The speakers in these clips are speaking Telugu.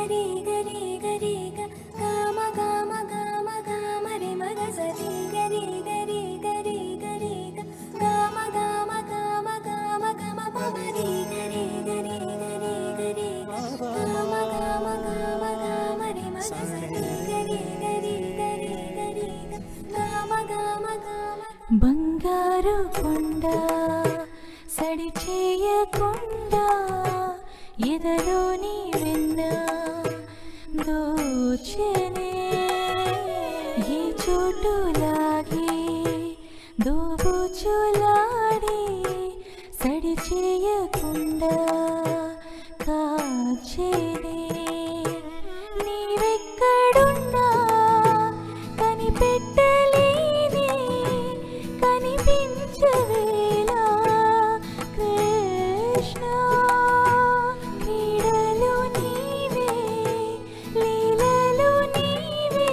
గరి గరి గరి గమ గమ గమ గమ రి మగ సరి గరి గరి గరి గరి గమ గమ గమ గమ గమ పమరి గరి గరి గరి గరి గమ గమ గమ గమ రి మగ సరి గరి గరి గరి గరి గమ గమ గమ బంగారు కొండ సడి చేయకుండా ఎదలోని వెన్న దోచనే ఈ చోటులాగి దోబుచులాడి సడి చేయకుండా కాచేనే నీవెక్కడున్నా కనిపెట్టలేని కనిపించవేలా కృష్ణ క్రీడలు నీవే లీలలు నీవే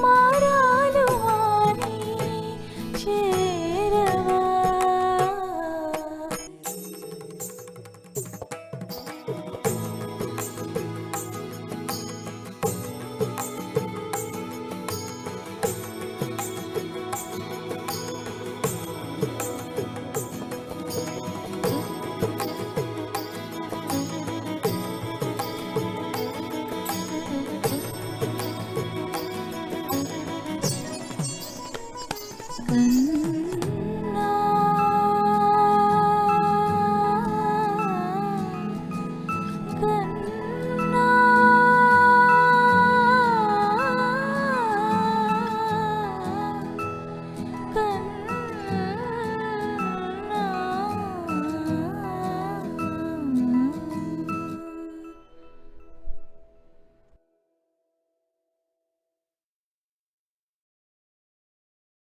మారాలు మాని చేరవా కన్నుల్లో